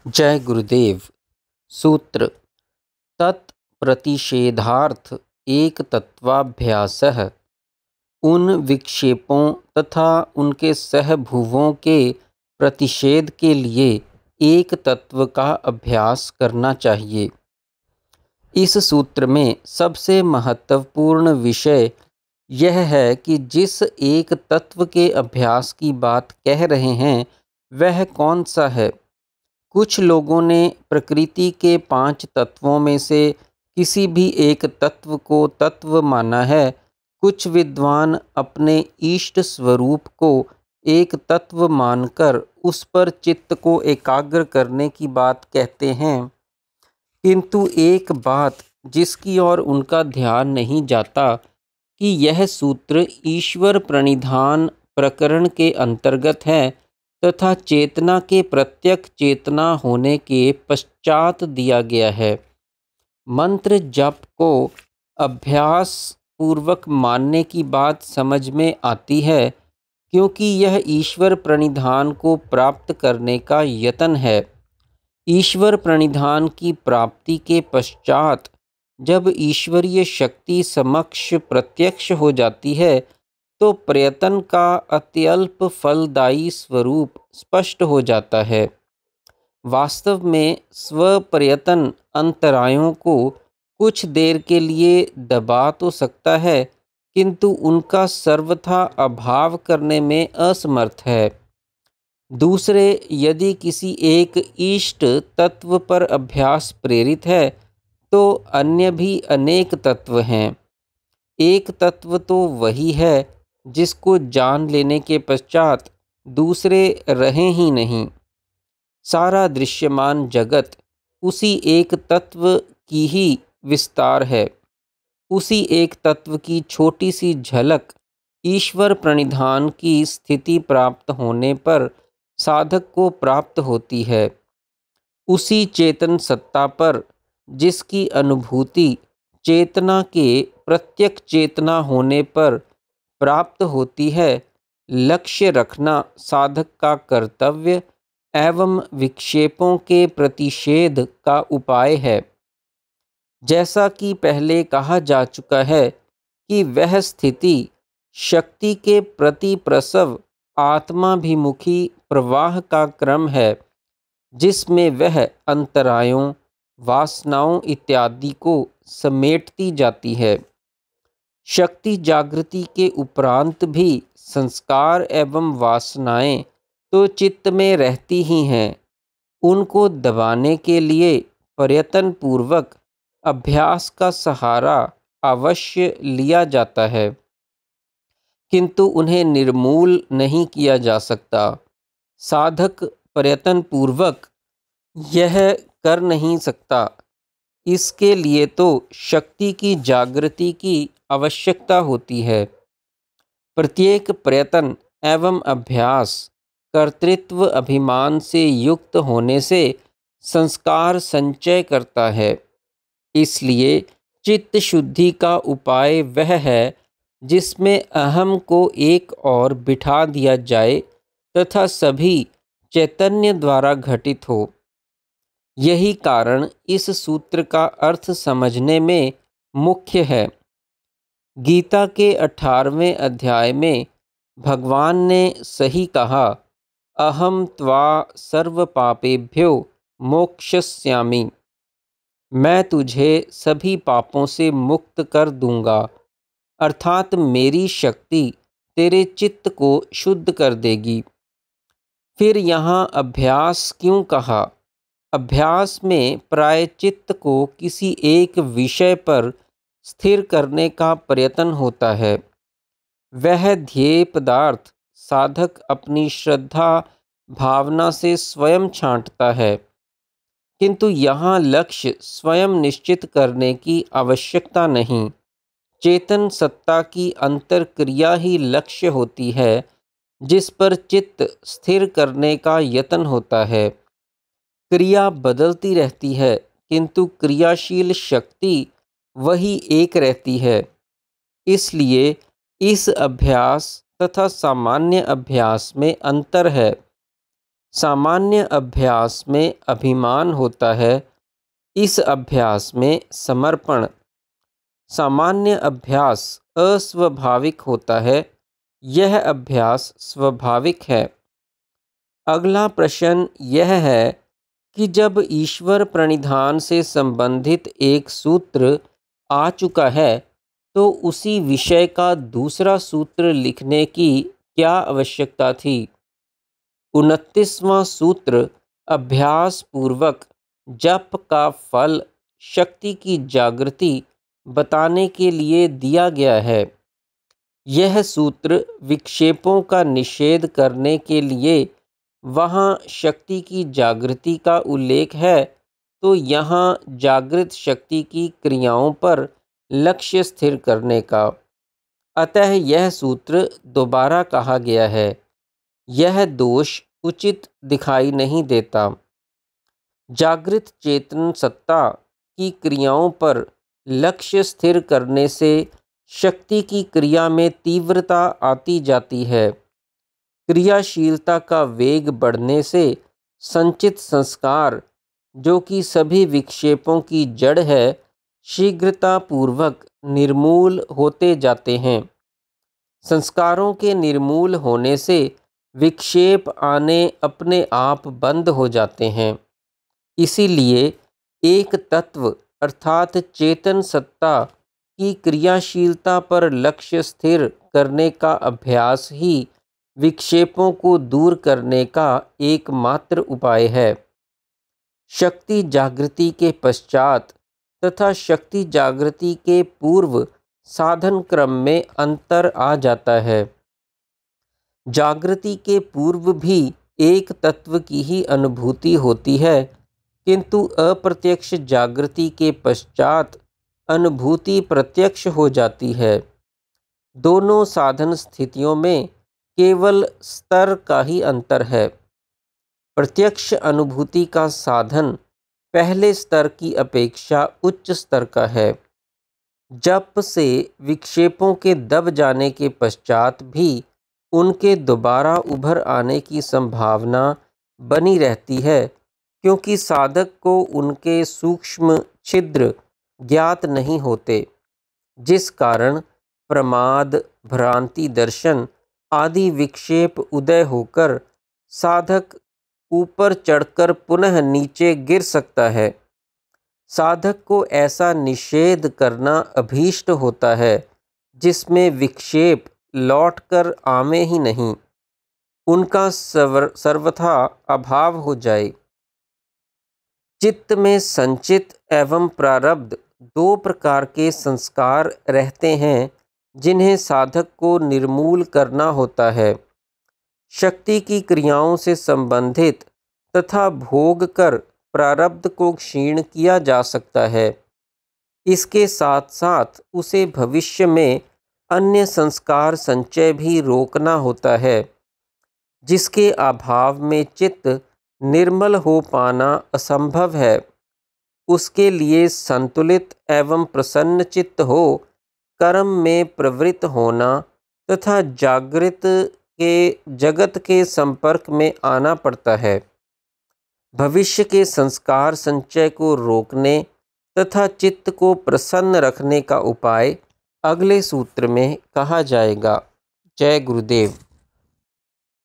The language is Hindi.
जय गुरुदेव। सूत्र तत्प्रतिषेधार्थ एक तत्वाभ्यासः। उन विक्षेपों तथा उनके सहभुवों के प्रतिषेध के लिए एक तत्व का अभ्यास करना चाहिए। इस सूत्र में सबसे महत्वपूर्ण विषय यह है कि जिस एक तत्व के अभ्यास की बात कह रहे हैं वह कौन सा है। कुछ लोगों ने प्रकृति के 5 तत्वों में से किसी भी एक तत्व को तत्व माना है। कुछ विद्वान अपने इष्ट स्वरूप को एक तत्व मानकर उस पर चित्त को एकाग्र करने की बात कहते हैं, किंतु एक बात जिसकी ओर उनका ध्यान नहीं जाता कि यह सूत्र ईश्वर प्रणिधान प्रकरण के अंतर्गत है तथा चेतना के प्रत्यक चेतना होने के पश्चात दिया गया है। मंत्र जप को अभ्यास पूर्वक मानने की बात समझ में आती है, क्योंकि यह ईश्वर प्रणिधान को प्राप्त करने का यत्न है। ईश्वर प्रणिधान की प्राप्ति के पश्चात जब ईश्वरीय शक्ति समक्ष प्रत्यक्ष हो जाती है तो प्रयत्न का अत्यल्प फलदायी स्वरूप स्पष्ट हो जाता है। वास्तव में स्वप्रयत्न अंतरायों को कुछ देर के लिए दबा तो सकता है, किंतु उनका सर्वथा अभाव करने में असमर्थ है। दूसरे, यदि किसी एक इष्ट तत्व पर अभ्यास प्रेरित है तो अन्य भी अनेक तत्व हैं। एक तत्व तो वही है जिसको जान लेने के पश्चात दूसरे रहें ही नहीं। सारा दृश्यमान जगत उसी एक तत्व की ही विस्तार है। उसी एक तत्व की छोटी सी झलक ईश्वर प्रणिधान की स्थिति प्राप्त होने पर साधक को प्राप्त होती है। उसी चेतन सत्ता पर जिसकी अनुभूति चेतना के प्रत्यक चेतना होने पर प्राप्त होती है, लक्ष्य रखना साधक का कर्तव्य एवं विक्षेपों के प्रतिषेध का उपाय है। जैसा कि पहले कहा जा चुका है कि वह स्थिति शक्ति के प्रति प्रसव आत्माभिमुखी प्रवाह का क्रम है, जिसमें वह अंतरायों वासनाओं इत्यादि को समेटती जाती है। शक्ति जागृति के उपरांत भी संस्कार एवं वासनाएं तो चित्त में रहती ही हैं। उनको दबाने के लिए प्रयत्न पूर्वक अभ्यास का सहारा अवश्य लिया जाता है, किंतु उन्हें निर्मूल नहीं किया जा सकता। साधक प्रयत्न पूर्वक यह कर नहीं सकता। इसके लिए तो शक्ति की जागृति की आवश्यकता होती है। प्रत्येक प्रयत्न एवं अभ्यास कर्तृत्व अभिमान से युक्त होने से संस्कार संचय करता है। इसलिए चित्त शुद्धि का उपाय वह है जिसमें अहम को एक ओर बिठा दिया जाए तथा सभी चैतन्य द्वारा घटित हो। यही कारण इस सूत्र का अर्थ समझने में मुख्य है। गीता के 18वें अध्याय में भगवान ने सही कहा, अहम त्वा सर्व पापेभ्यो मोक्षयिष्यामि। मैं तुझे सभी पापों से मुक्त कर दूंगा, अर्थात मेरी शक्ति तेरे चित्त को शुद्ध कर देगी। फिर यहाँ अभ्यास क्यों कहा? अभ्यास में प्राय चित्त को किसी एक विषय पर स्थिर करने का प्रयत्न होता है। वह ध्येय पदार्थ साधक अपनी श्रद्धा भावना से स्वयं छांटता है, किंतु यहाँ लक्ष्य स्वयं निश्चित करने की आवश्यकता नहीं। चेतन सत्ता की अंतर्क्रिया ही लक्ष्य होती है, जिस पर चित्त स्थिर करने का यत्न होता है। क्रिया बदलती रहती है, किंतु क्रियाशील शक्ति वही एक रहती है। इसलिए इस अभ्यास तथा सामान्य अभ्यास में अंतर है। सामान्य अभ्यास में अभिमान होता है, इस अभ्यास में समर्पण। सामान्य अभ्यास अस्वाभाविक होता है, यह अभ्यास स्वाभाविक है। अगला प्रश्न यह है कि जब ईश्वर प्रणिधान से संबंधित एक सूत्र आ चुका है तो उसी विषय का दूसरा सूत्र लिखने की क्या आवश्यकता थी। 29वां सूत्र अभ्यास पूर्वक जप का फल शक्ति की जागृति बताने के लिए दिया गया है। यह सूत्र विक्षेपों का निषेध करने के लिए वहाँ शक्ति की जागृति का उल्लेख है, तो यहाँ जागृत शक्ति की क्रियाओं पर लक्ष्य स्थिर करने का। अतः यह सूत्र दोबारा कहा गया है। यह दोष उचित दिखाई नहीं देता। जागृत चेतन सत्ता की क्रियाओं पर लक्ष्य स्थिर करने से शक्ति की क्रिया में तीव्रता आती जाती है। क्रियाशीलता का वेग बढ़ने से संचित संस्कार, जो कि सभी विक्षेपों की जड़ है, शीघ्रतापूर्वक निर्मूल होते जाते हैं। संस्कारों के निर्मूल होने से विक्षेप आने अपने आप बंद हो जाते हैं। इसीलिए एक तत्व अर्थात चेतन सत्ता की क्रियाशीलता पर लक्ष्य स्थिर करने का अभ्यास ही विक्षेपों को दूर करने का एकमात्र उपाय है। शक्ति जागृति के पश्चात तथा शक्ति जागृति के पूर्व साधन क्रम में अंतर आ जाता है। जागृति के पूर्व भी एक तत्व की ही अनुभूति होती है, किंतु अप्रत्यक्ष जागृति के पश्चात अनुभूति प्रत्यक्ष हो जाती है। दोनों साधन स्थितियों में केवल स्तर का ही अंतर है। प्रत्यक्ष अनुभूति का साधन पहले स्तर की अपेक्षा उच्च स्तर का है। जप से विक्षेपों के दब जाने के पश्चात भी उनके दोबारा उभर आने की संभावना बनी रहती है, क्योंकि साधक को उनके सूक्ष्म छिद्र ज्ञात नहीं होते, जिस कारण प्रमाद, भ्रांति दर्शन आदि विक्षेप उदय होकर साधक ऊपर चढ़कर पुनः नीचे गिर सकता है। साधक को ऐसा निषेध करना अभीष्ट होता है जिसमें विक्षेप लौटकर आवे ही नहीं, उनका सर्वथा अभाव हो जाए। चित्त में संचित एवं प्रारब्ध दो प्रकार के संस्कार रहते हैं जिन्हें साधक को निर्मूल करना होता है। शक्ति की क्रियाओं से संबंधित तथा भोग कर प्रारब्ध को क्षीण किया जा सकता है। इसके साथ साथ उसे भविष्य में अन्य संस्कार संचय भी रोकना होता है, जिसके अभाव में चित्त निर्मल हो पाना असंभव है। उसके लिए संतुलित एवं प्रसन्न चित्त हो कर्म में प्रवृत्त होना तथा जागृत के जगत के संपर्क में आना पड़ता है। भविष्य के संस्कार संचय को रोकने तथा चित्त को प्रसन्न रखने का उपाय अगले सूत्र में कहा जाएगा। जय गुरुदेव।